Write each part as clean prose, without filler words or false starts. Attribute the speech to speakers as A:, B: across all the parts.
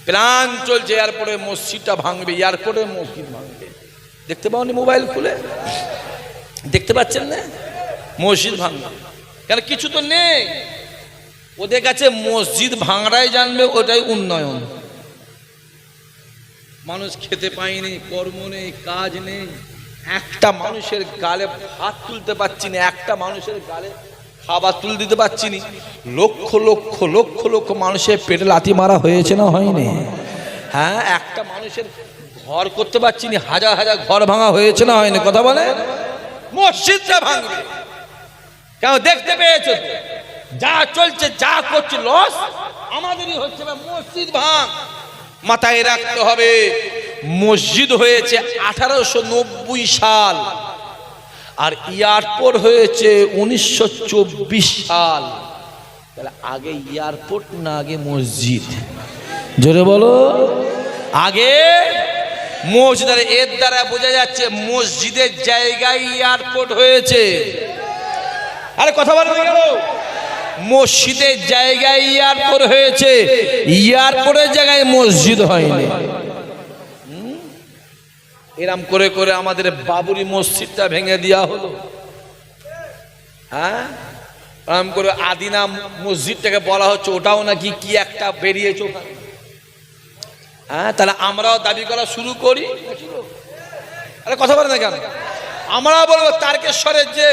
A: Plan চলছে এয়ারপোর্টে মসজিদটা ভাঙবে, এয়ারপোর্টে মসজিদ ভাঙবে। দেখতে পাওনি মোবাইল খুলে? দেখতে পাচ্ছেন না? মসজিদ ভাঙবে কেন? কিছু তো নেই ওদের কাছে। মসজিদ ভাঙড়াই জানবে ওটাই উন্নয়ন। মানুষ খেতে পায়নি, কর্ম নেই, কাজ নেই, একটা মানুষের গালে ভাত তুলতে পারছি না, একটা মানুষের গালে খাবার তুলে দিতে পারছি না। লক্ষ লক্ষ লক্ষ লক্ষ মানুষের পেটে লাথি মারা হয়েছে না হয়নি? হ্যাঁ, একটা মানুষের ঘর করতে পারছি না, হাজার হাজার ঘর ভাঙা হয়েছে না হয়নি? কথা বলে মসজিদটা ভাঙবে কেন? দেখতে পেয়েছো যা চলছে, যা করছে, লস আমাদেরই হচ্ছে। মসজিদ ভাঙ, মাথায় রাখতে হবে। মসজিদ হয়েছে 1890 সাল, আর এয়ারপোর্ট হয়েছে 1924 সাল। তাহলে আগে এয়ারপোর্ট না আগে মসজিদ? জোরে বলো, আগে মসজিদ। এর দ্বারা বোঝা যাচ্ছে মসজিদের জায়গায় এয়ারপোর্ট হয়েছে। আরে কথা বলতে গেল, মসজিদের জায়গায় এয়ারপোর্ট হয়েছে, এয়ারপোর্টের জায়গায় মসজিদ হয়নি। এরম করে করে আমাদের বাবরি মসজিদটা ভেঙে দেওয়া হলো। হ্যাঁ, এরম করে আদিনা মসজিদটাকে বলা হচ্ছে, ওটাও নাকি কি একটা বেরিয়েছে ওখানে। হ্যাঁ, তাহলে আমরাও দাবি করা শুরু করি। আরে কথা বলে না কেন? আমরা বলবো তারকেশ্বরের যে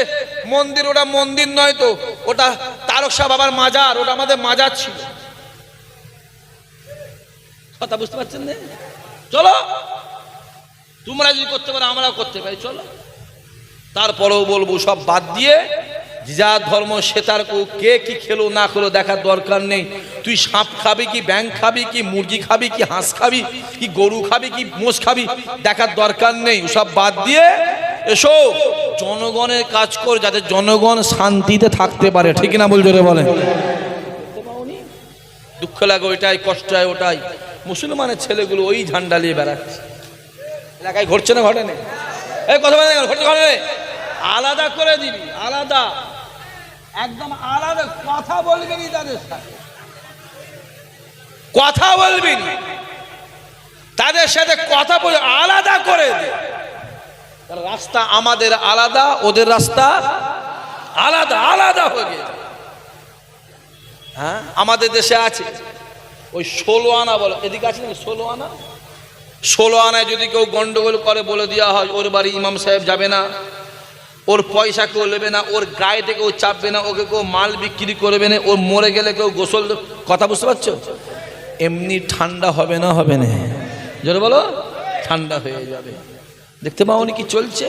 A: মন্দির, ওটা মন্দির নয় তো, ওটা তারকশাহ বাবার মাজার, ওটা আমাদের মাজার ছিল। কথা বুঝতে পারছেন না? চলো, তোমরা যদি করতে পারো আমরাও করতে পারি, চলো। তারপরেও বলবো সব বাদ দিয়ে যার ধর্ম সে তার, কে কি খেলো না খেলো দেখার দরকার নেই। তুই সাপ খাবি কি ব্যাঙ খাবি কি মুরগি খাবি কি হাঁস খাবি কি গরু খাবি কি মোষ খাবি দেখার দরকার নেই। সব বাদ দিয়ে এসো জনগণের কাজ কর, যাতে জনগণ শান্তিতে থাকতে পারে। ঠিক না বল? জোরে বলেন। দুঃখ লাগে ওইটাই, কষ্ট হয় ওটাই। মুসলমানের ছেলেগুলো ওই ঝান্ডা নিয়ে বেড়াচ্ছে। এলাকায় ঘটছে না ঘটে না? এই কথা বলে ঘটছে ঘটে? আলাদা করে দিবি, আলাদা, একদম আলাদা। কথা বলবি নি তাদের সাথে, কথা বলবি নি তাদের সাথে, কথা বলে আলাদা করে দে। রাস্তা আমাদের আলাদা, ওদের রাস্তা আলাদা, আলাদা হয়ে গেছে। হ্যাঁ, আমাদের দেশে আছে ওই 16 আনা বলে, এদিকে আছে না 16 আনা। 16 আনায় যদি কেউ গন্ডগোল করে বলে দেওয়া হয় ওর বাড়ি ইমাম সাহেব যাবে না, ওর পয়সা কেউ নেবে না, ওর গায়ে থেকে কেউ চাপবে না, ওকে কেউ মাল বিক্রি করবে না, ওর মরে গেলে কেউ গোসল। কথা বুঝতে পারছো? এমনি ঠান্ডা হবে না? হবে না? জোরে বলো, ঠান্ডা হয়ে যাবে। দেখতে পাওনি কি চলছে?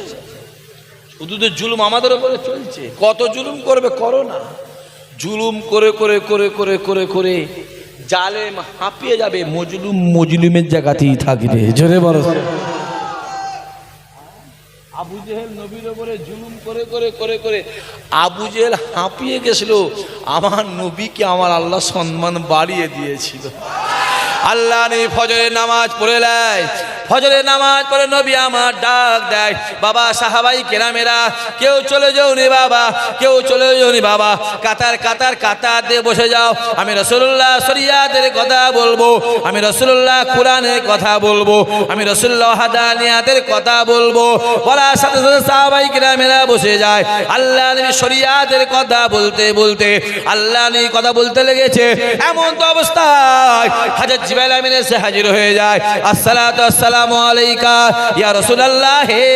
A: শুধু তো জুলুম আমাদের উপরে চলছে। কত জুলুম করবে, করো না। জুলুম করে করে করে করে করে করে জালেম হাঁপিয়ে যাবে, মজলুম মজলুমের জায়গাতেই থাকবে। জোরে বলো। আবু জেহেল নবীর উপরে জুলুম করে করে করে করে আবু জেহেল হাঁপিয়ে গেছিল। আমার নবীকে আমার আল্লাহ সম্মান বাড়িয়ে দিয়েছিল। আল্লাহ নবী ফজরের নামাজ পড়ে নেয়, ফজরের নামাজ পড়ে নবী আমার ডাক দেয়, বাবা সাহাবাই কেরামেরা কেউ চলে যাও নি বাবা, কেউ চলে যাও নি বাবা, কাতার কাতার কাতার দিয়ে বসে যাও। আমি রাসূলুল্লাহ শরিয়াতের কথা বলবো, আমি রাসূলুল্লাহ কোরআনের কথা বলবো, আমি রাসূলুল্লাহ হাদানিয়াতের কথা বলবো। বলার সাথে সাথে সাহাবাই কেরামেরা বসে যায়। আল্লাহ নবী শরিয়াতের কথা বলতে বলতে আল্লাহ নবী কথা বলতে লেগেছে। এমন তো অবস্থায় হযরত জিবরাইল আমিন এসে হাজির হয়ে যায়। আসসালাতু আসসালামু আলাইকা ইয়া রাসূলুল্লাহ, হে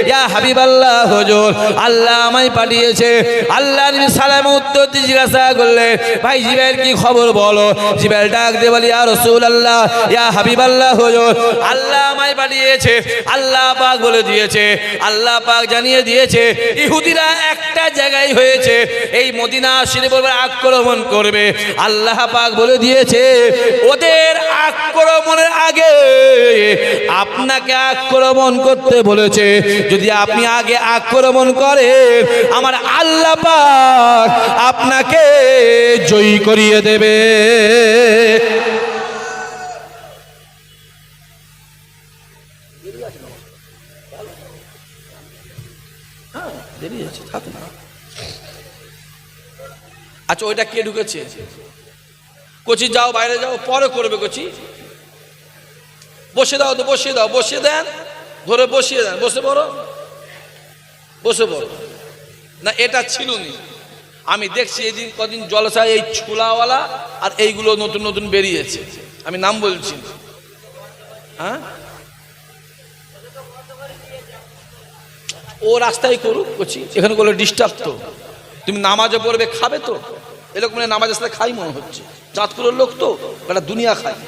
A: ইয়া হাবিবাল্লাহ, হুজুর আল্লাহ আমায় পাঠিয়েছে। আল্লাহ নবী সালামের উত্তর দিয়ে জিজ্ঞাসা করলেন, ভাই জিবরাইল কি খবর বলো? জিবরাইল ডাক দিয়ে বলে, ইয়া রাসূলুল্লাহ, ইয়া হাবিবাল্লাহ, হুজুর আল্লাহ আমায় পাঠিয়েছে। আল্লাহ পাক বলে দিয়েছে, আল্লাহ পাক জানিয়ে দিয়েছে ইহুদিরা একটা জায়গায় হয়েছে, এই মদিনা শরীফের উপর আক্রমণ করবে। আল্লাহ পাক বলে দিয়েছে ওদের আক্রমণের আগে আপনাকে আক্রমণ করতে বলেছে। যদি আপনি আগে আক্রমণ করেন আমার আল্লাহ পাক আপনাকে জয়ী করিয়ে দেবে। আচ্ছা, ওইটা কে ঢুকেছে? কচি যাও বাইরে যাও, পরে করবে কচি। বসে দাও তো, বসিয়ে দাও, বসিয়ে দেন, ধরে বসিয়ে দেন, বসে পড়ো, বসে পড়ো। না এটা ছিল নি, আমি দেখছি এদিন কদিন জলসায় এই ছোলাওয়ালা আর এইগুলো নতুন নতুন বেরিয়েছে, আমি নাম বলছি। হ্যাঁ, ও রাস্তায় করুক, করছি এখানে করলে ডিস্টার্ব তো। তুমি নামাজও পড়বে, খাবে তো, এরকম মানে নামাজের সাথে খাই মনে হচ্ছে, চাঁদপুরের লোক তো, একটা দুনিয়া খায়।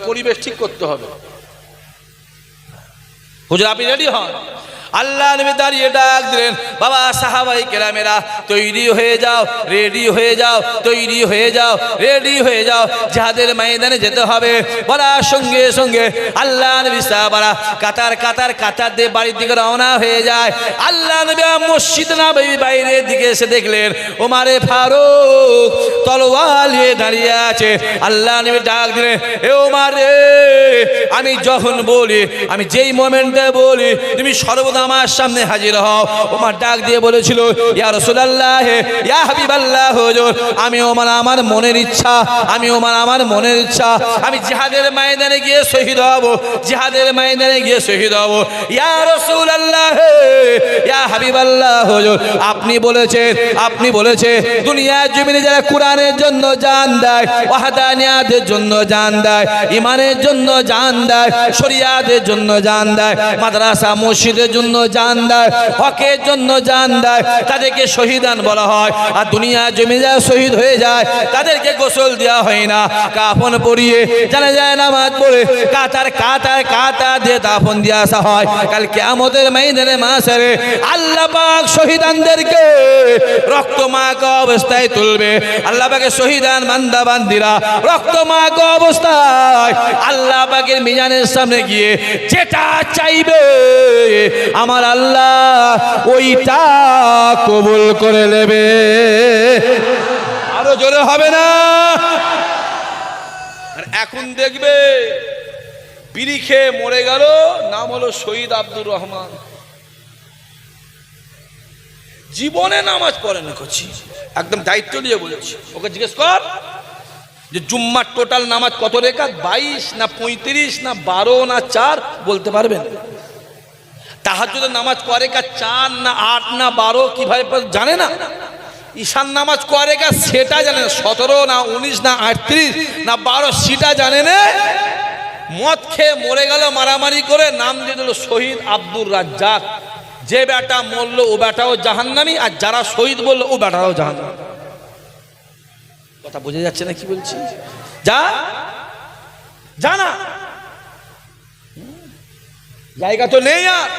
A: পরিবেশ ঠিক করতে হবে। হুজুর আপনি রেডি হন। আল্লাহ নবী দাঁড়িয়ে ডাক দিলেন, বাবা সাহাবাই কেরামেরা তৈরি হয়ে যাও, রেডি হয়ে যাও, তৈরি হয়ে যাও, রেডি হয়ে যাও, জিহাদের ময়দানে যেতে হবে। বলার সঙ্গে সঙ্গে আল্লাহ নবী সাহাবারা কাতার কাতার কাতার দিয়ে বাড়ির দিকে রওনা হয়ে যায়। আল্লাহ নবী মসজিদ নববীর বাইরের দিকে এসে দেখলেন ওমরে ফারুক তলোয়ার নিয়ে দাঁড়িয়ে আছে। আল্লাহ নবী ডাক দিলেন, এ ওমর রে, আমি যখন বলি, আমি যেই মোমেন্টে বলি, তুমি সর্বদা আমার সামনে হাজির হও। ওমর ডাক দিয়ে বলেছিল, ইয়া রাসূলুল্লাহ, ইয়া হাবিবাল্লাহ, হুজুর আমি ওমর আমার মনের ইচ্ছা, আমি ওমর আমার মনের ইচ্ছা, আমি জিহাদের ময়দানে গিয়ে শহীদ হব, জিহাদের ময়দানে গিয়ে শহীদ হব। ইয়া রাসূলুল্লাহ, ইয়া হাবিবাল্লাহ, হুজুর আপনি বলেছেন, আপনি বলেছেন দুনিয়ার জমিনে যারা কোরআনের জন্য জান দেয়, ওয়াহদানিয়াতের জন্য জান দেয়, ঈমানের জন্য জান দেয়, শরিয়াতের জন্য জান দেয়, মাদ্রাসা মসজিদের জন্য জান দেয়, হকের জন্য জান দেয়, তাদেরকে শহীদান বলা হয়। আর দুনিয়া জমি যা শহীদ হয়ে যায় তাদেরকে গোসল দেওয়া হয় না, কাফন পরিয়ে জানা যায় নামাজ পড়ে কাতার কাতার কাতার দিয়ে দাফন দিয়ে আসা হয়। কাল কিয়ামতের ময়দানে মাশারে আল্লাহ পাক শহীদানদেরকে রক্তমাখা অবস্থায় তুলবে। আল্লাহ পাকের শহীদান বান্দা বান্দিরা রক্তমাখা অবস্থায় আল্লাহ পাকের মিজানের সামনে গিয়ে যেটা চাইবে আমার আল্লাহ ওইটা কবুল করে নেবে। আরো জোরে হবে না? আর এখন দেখবে বিড়ি খেয়ে মরে গেল, নাম হলো শহীদ আব্দুর রহমান, জীবনে নামাজ পড়ে না। করছি একদম দায়িত্ব নিয়ে বলেছি, ওকে জিজ্ঞেস কর যে জুম্মার টোটাল নামাজ কত রেখাত, 22 না 35 না 12 না 4 বলতে পারবেন? তাহাজ্জুদের নামাজ কয় রেখাত, 4 না 8 না 12 কিভাবে জানে না? ঈশান নামাজ কয় রেখাত সেটা জানে না, 17 না 19 না 38 না 12 সেটা জানে না। মদ খেয়ে মরে গেল মারামারি করে, নাম দিয়ে দিল শহীদ আব্দুর রাজ্জাক। যে বেটা মরলো ও বেটাও জাহান্নামী, আর যারা শহীদ বললো ও বেটাও জাহান্নামী। কথা বোঝা যাচ্ছে না কি বলছি? যা জানা জায়গা তো নেই, আর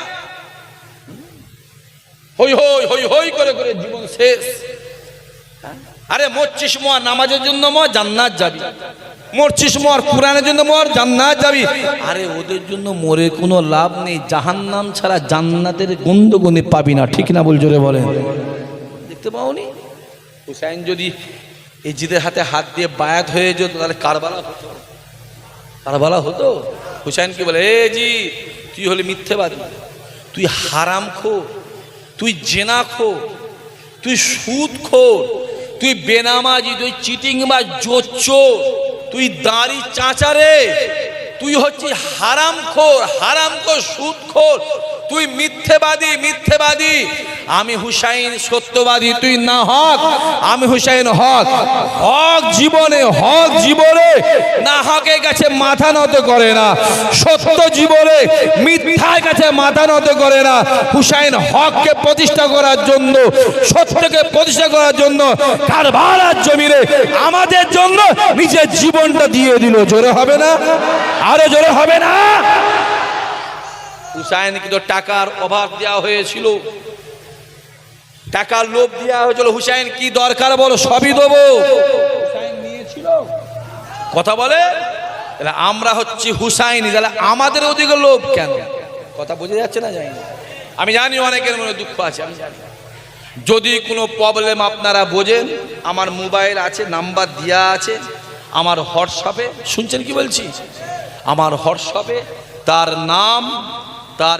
A: হই হই হই হই করে করে জীবন শেষ। আরে মরছিস মর, নামাজের জন্য মর, জান্নাত যাবি। মরছিস মর, কোরআনের জন্য মর, জান্নাত যাবি। আরে ওদের জন্য মরে কোনো লাভ নেই, জাহান্নাম ছাড়া জান্নাতের গন্ধগুনি পাবি না। ঠিক না বল, জোরে বলেন। দেখতে পাওনি হুসাইন যদি এজিদের হাতে হাত দিয়ে বায়াত হয়ে যেত তাহলে কারবালা হতো, কারবালা হতো। হুসাইন কি বলে, এ জি তুই হলে মিথ্যেবাদী, তুই হারাম খোর, তুই জেনা খোর, তুই সুদ খোর, তুই বেনামাজি, তুই চিটিং বা জোচ্চোর, তুই দাড়ি চাচারে, তুই হচ্ছিস হারাম খোর, হারাম খোর, সুদ খোর, তুই মিথ্যেবাদী, মিথ্যেবাদী। আমি হুসাইন সত্যবাদী, তুই না হক। আমি হুসাইন হক, হক জীবনে, হক জীবনে না হকের কাছে মাথা নত করে না, সত্য জীবনে মিথ্যার কাছে মাথা নত করে না। হুসাইন হককে প্রতিষ্ঠা করার জন্য, সত্যকে প্রতিষ্ঠা করার জন্য কারবালার জমিনে আমাদের জন্য নিজের জীবনটা দিয়ে দিল। জোরে হবে না? আরো জোরে হবে না? হুসাইন কিন্তু টাকার অভাব দেওয়া হয়েছিল, টাকার লোভ দেওয়া হয়েছিল। হুসাইন কি দরকার বলো, সবই দেবো। হুসাইন নিয়েছিল, কথা বলে। আমরা হচ্ছি হুসাইনি, তাহলে আমাদের ওদিকে লোভ কেন? কথা বোঝা যাচ্ছে না? জানি না, আমি জানি অনেকের মনে দুঃখ আছে, আমি জানি। যদি কোনো প্রবলেম আপনারা বোঝেন, আমার মোবাইল আছে, নাম্বার দেওয়া আছে আমার হোয়াটসঅ্যাপে। শুনছেন কি বলছি? আমার হোয়াটসঅ্যাপে তার নাম, তার